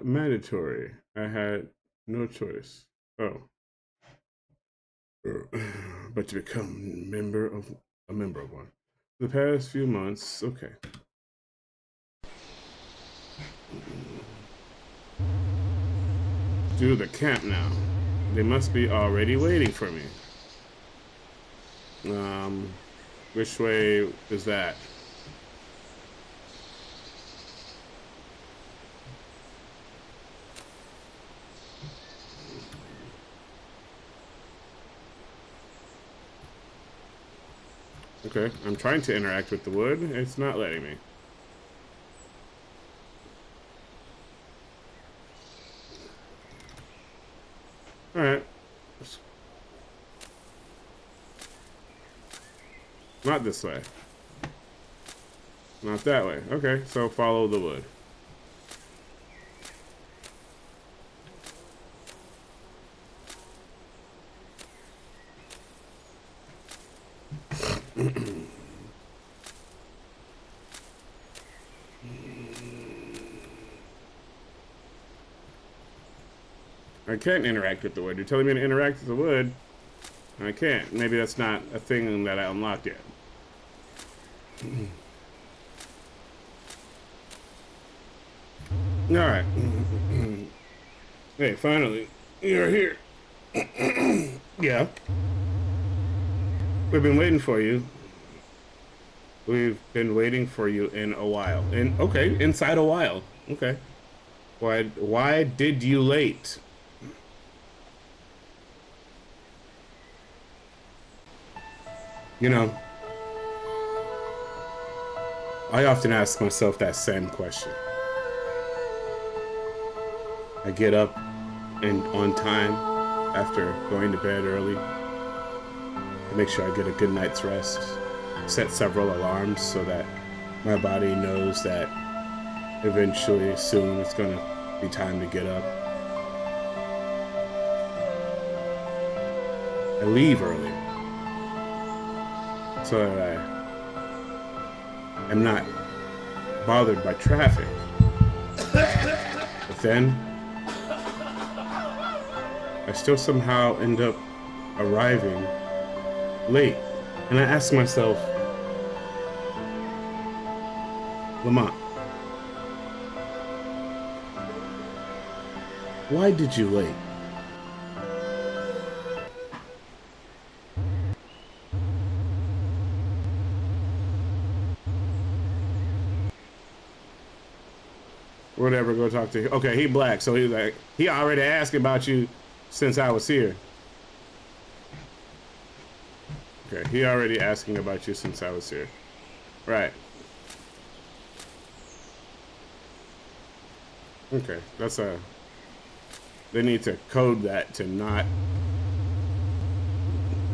mandatory. I had no choice. Oh. But to become a member of one. For the past few months, okay. To the camp now. They must be already waiting for me. Which way is that? Okay, I'm trying to interact with the wood. It's not letting me. Alright. Not this way. Not that way. Okay, so follow the wood. I can't interact with the wood. You're telling me to interact with the wood. I can't. Maybe that's not a thing that I unlocked yet. Alright. Hey, finally. You're here. Yeah. We've been waiting for you. We've been waiting for you in a while. Okay, inside a while. Okay. Why did you late? You know, I often ask myself that same question. I get up and on time after going to bed early to make sure I get a good night's rest. Set several alarms so that my body knows that eventually, soon, it's gonna be time to get up. I leave early so that I am not bothered by traffic. But then I still somehow end up arriving late. And I ask myself, Lamont, why did you late? Whatever, go talk to him. Okay, he black, so he's like, he already asked about you since I was here. Okay, he already asking about you since I was here. Right. Okay, that's a... They need to code that to not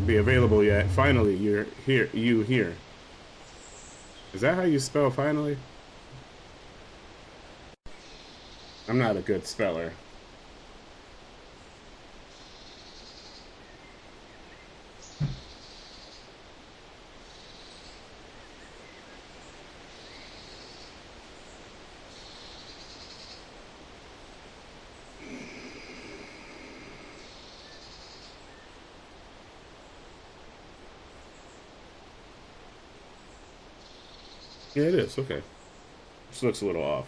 be available yet. Finally, you're here. You here. Is that how you spell finally? I'm not a good speller. Yeah, it is. Okay. This looks a little off.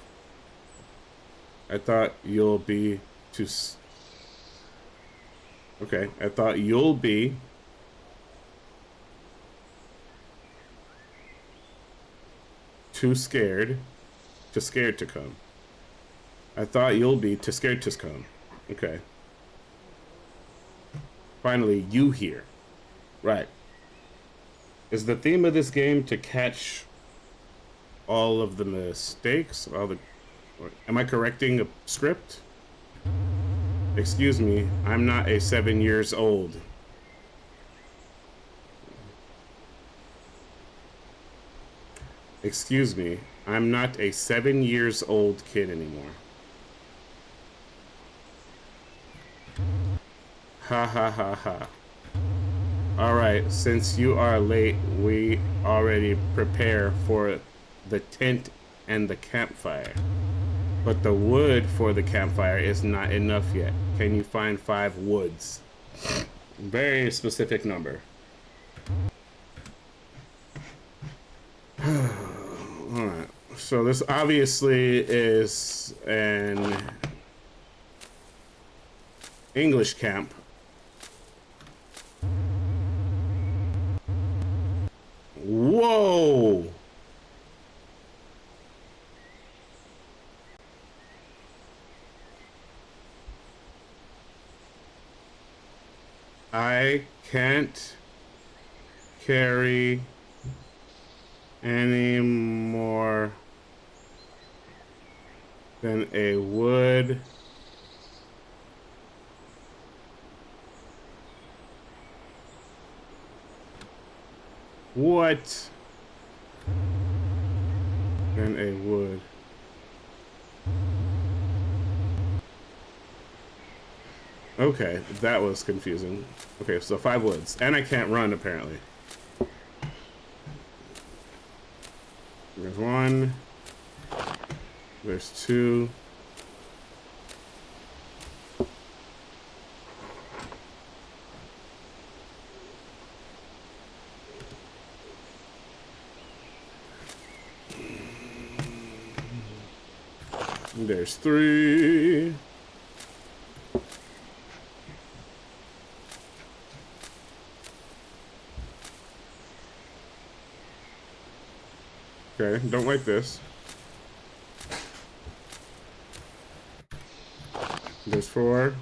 I thought you'll be too... Okay, I thought you'll be... too scared to come. I thought you'll be too scared to come. Okay. Finally, you here. Right. Is the theme of this game to catch all of the mistakes? Am I correcting a script? Excuse me, I'm not a 7 years old. Excuse me, I'm not a 7 years old kid anymore. Ha ha ha ha. Alright, since you are late, we already prepare for the tent and the campfire. but the wood for the campfire is not enough yet. Can you find 5 woods? Very specific number. Alright, so this obviously is an English camp. Whoa! I can't carry any more than a wood. What? Than a wood. Okay, that was confusing. Okay, so 5 woods. And I can't run, apparently. There's 1. There's 2. There's 3. Okay, don't like this. There's 4.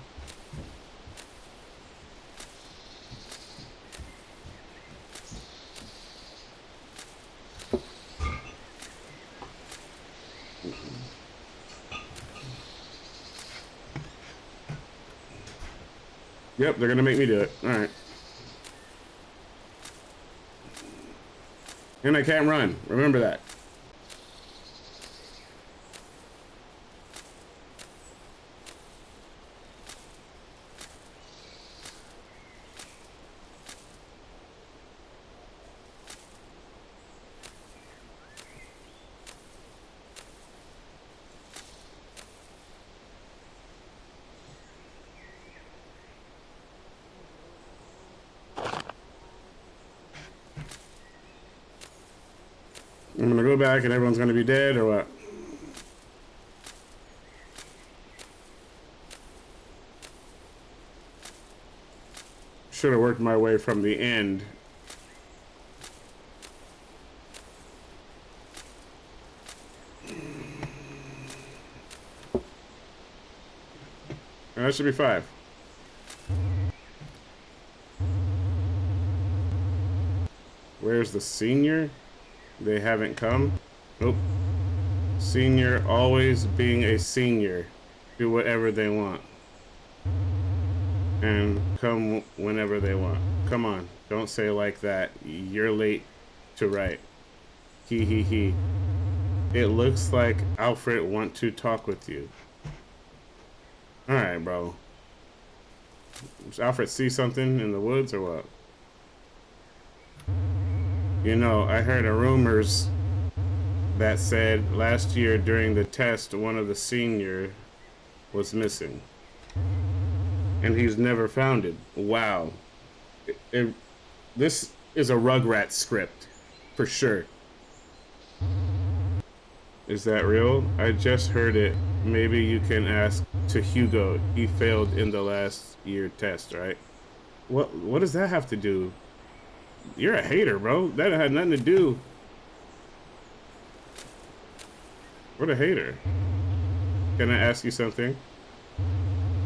Yep, they're gonna make me do it. Alright. And I can't run. Remember that. I'm gonna go back and everyone's gonna be dead, or what? Should have worked my way from the end. That should be 5. Where's the senior? They haven't come. Nope. Senior always being a senior. Do whatever they want. And come whenever they want. Come on. Don't say like that. You're late to write. He he he. It looks like Alfred want to talk with you. Alright, bro. Does Alfred see something in the woods or what? You know, I heard a rumors that said last year during the test, one of the senior was missing. And he's never found it. Wow. This is a Rugrats script, for sure. Is that real? I just heard it. Maybe you can ask to Hugo. He failed in the last year test, right? What does that have to do? You're a hater, bro. That had nothing to do. What a hater. Can I ask you something?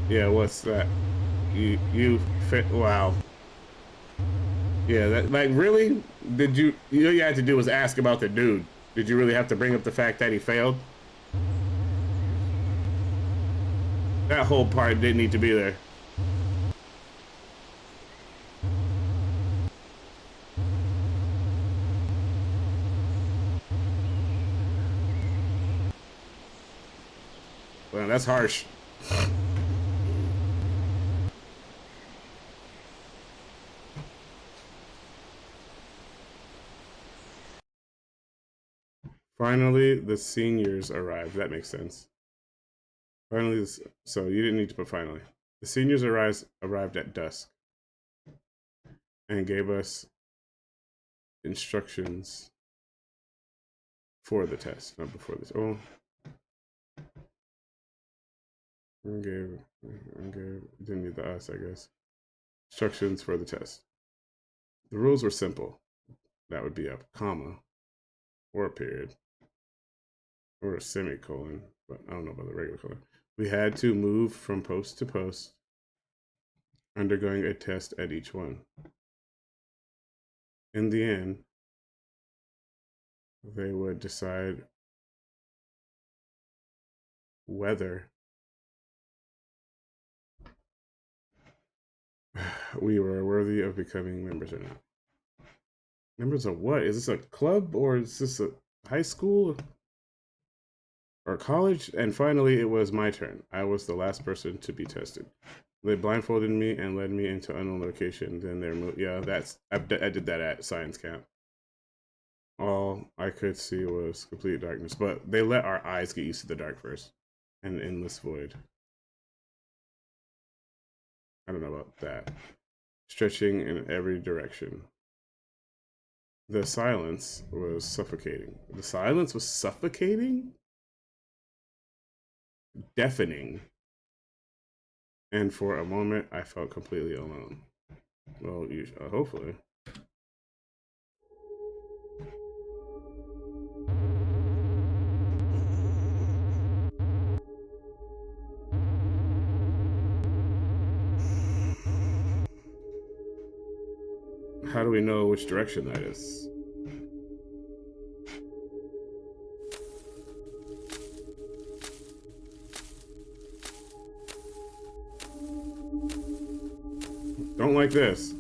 Yeah, what's that? Wow. Yeah, that, like, really? Did you all you had to do was ask about the dude. Did you really have to bring up the fact that he failed? That whole part didn't need to be there. Well, that's harsh. Finally, the seniors arrived. That makes sense. Finally, so you didn't need to put finally. The seniors arrived at dusk and gave us instructions for the test, not before this. Oh, didn't need the us, I guess. Instructions for the test. The rules were simple. That would be a comma or a period or a semicolon, but I don't know about the regular colon. We had to move from post to post, undergoing a test at each one. In the end, they would decide whether we were worthy of becoming members or not. Members of what? Is this a club or is this a high school or college? And finally, it was my turn. I was the last person to be tested. They blindfolded me and led me into unknown location. Then I did that at science camp. All I could see was complete darkness, but they let our eyes get used to the dark first. An endless void. I don't know about that. Stretching in every direction. The silence was suffocating. The silence was suffocating? Deafening. And for a moment, I felt completely alone. Well, hopefully. How do we know which direction that is? Don't like this.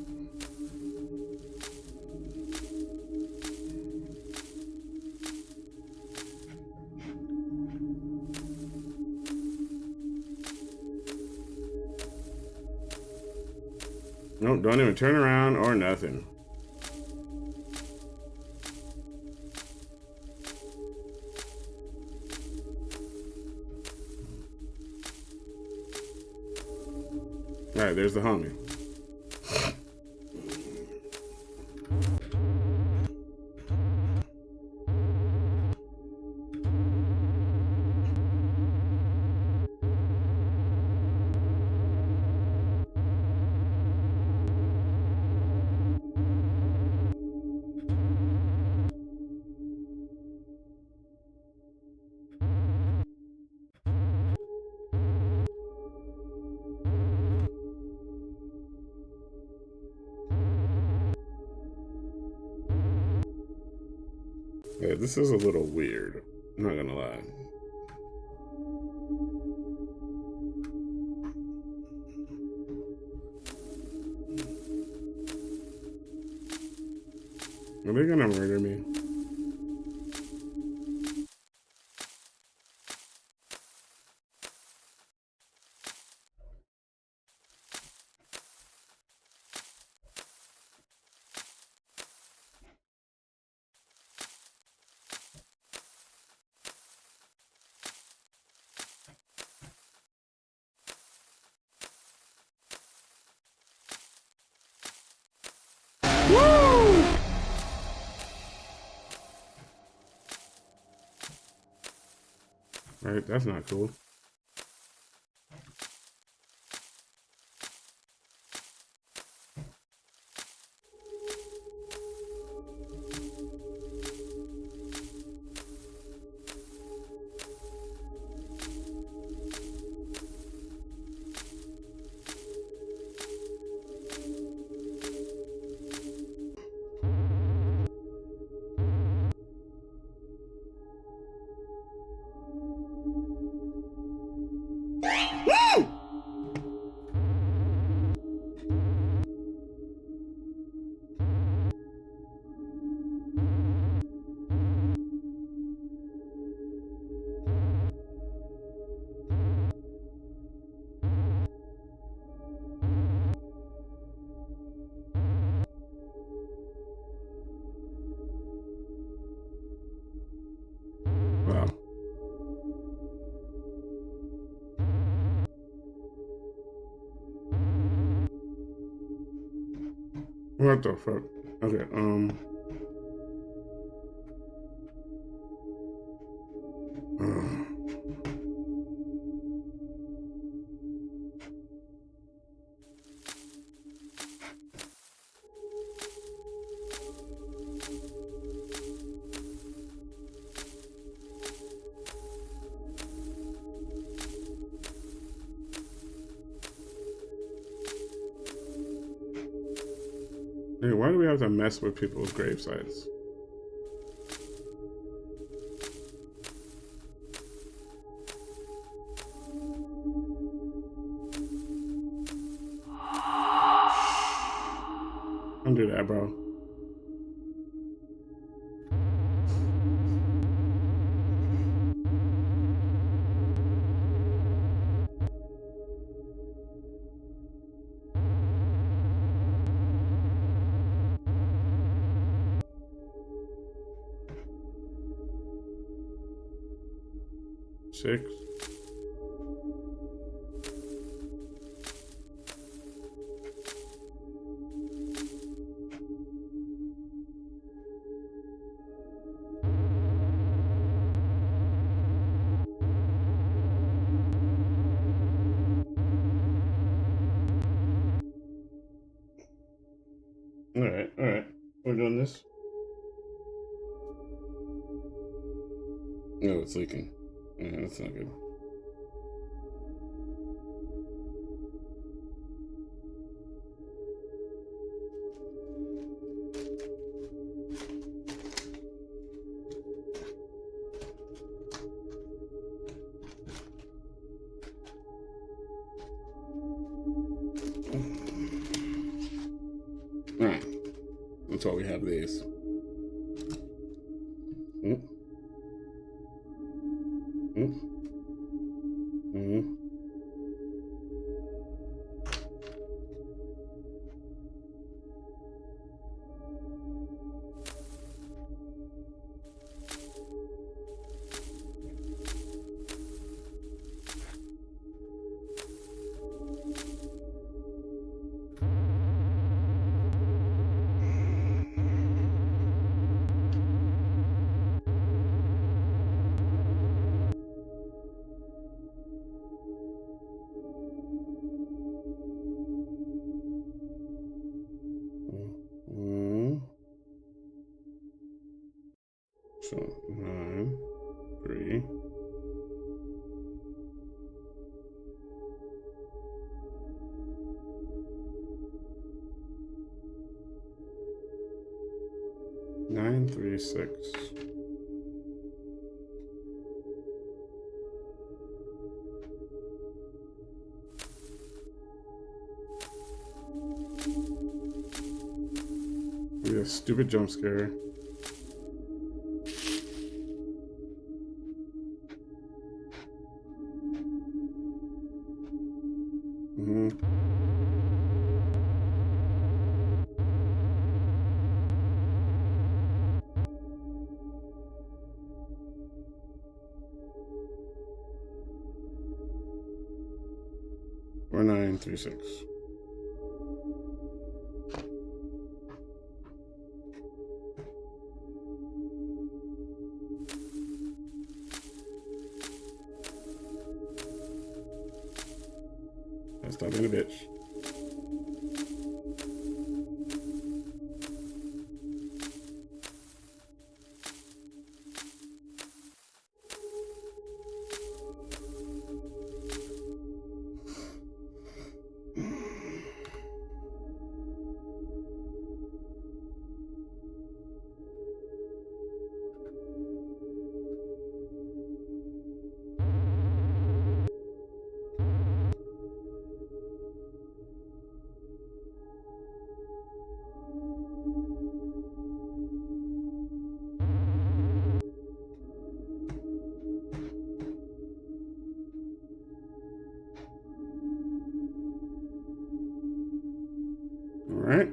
Nope, don't even turn around or nothing. All right, there's the homie. Yeah, this is a little weird. I'm not gonna lie. Are they gonna murder me? Woo! All right, that's not cool. What the fuck? Okay, hey, why do we have to mess with people's grave sites? Don't do that, bro. Six. All right. We're doing this. No, it's leaking. Yeah, that's not good. All right. That's why we have these. Mm. Mm. Mm. 9, 3. Nine, 3, 6. We have a stupid jump scare. Or 9, 3, 6. Stop being a bitch. Alright.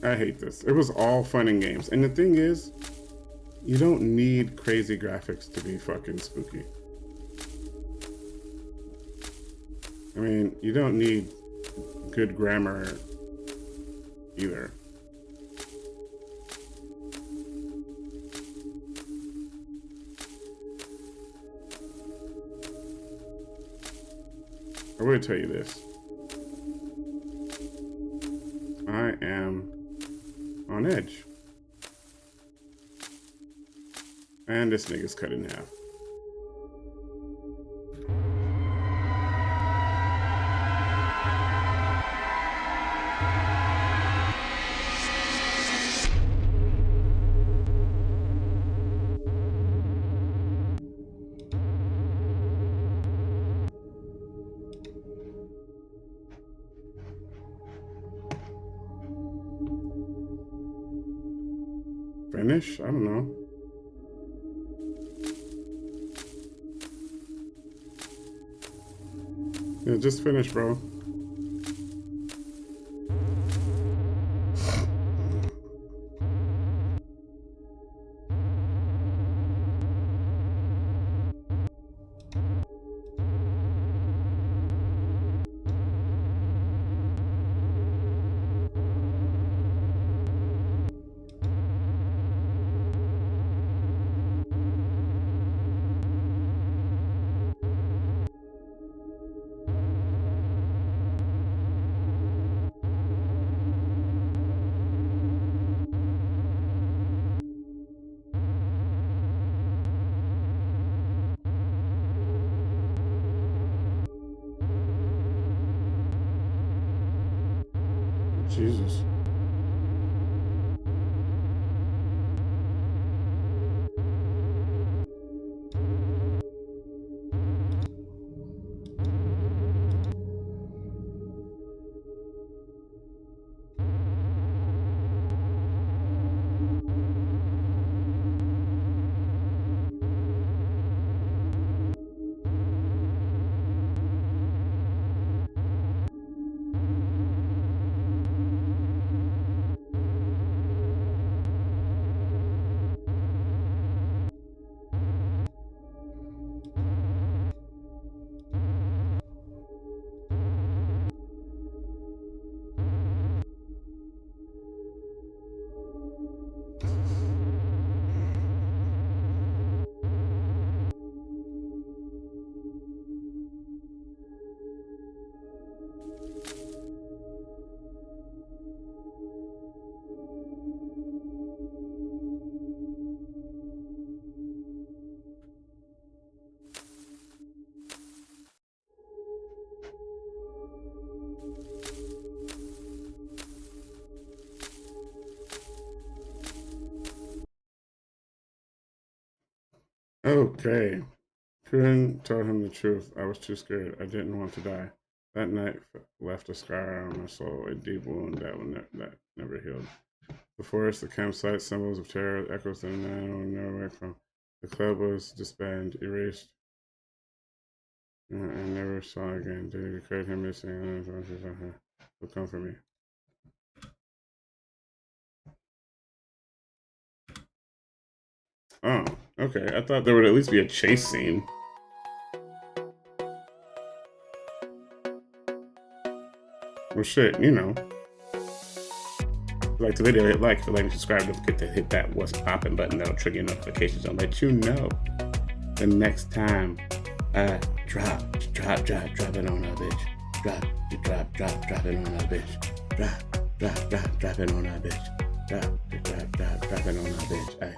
I hate this. It was all fun and games. And the thing is, you don't need crazy graphics to be fucking spooky. I mean, you don't need good grammar either. I will tell you this. I am on edge. And this nigga's cut in half. Finish? I don't know. Yeah, just finish, bro. Jesus. Okay. Couldn't tell him the truth. I was too scared. I didn't want to die. That night left a scar on my soul, a deep wound that never healed. The forest, the campsite, symbols of terror, echoes of the night I never away from. The club was disbanded, erased. I never saw again. Did it occur to him missing? Will come for me. Oh, okay. I thought there would at least be a chase scene. Well, shit, you know. If you like the video, hit like. If you like and subscribe, don't forget to hit that what's poppin' button. That'll trigger your notifications and let you know the next time I drop it on our bitch. Drop it on our bitch. Drop it on our bitch. Drop it on our bitch. Ay.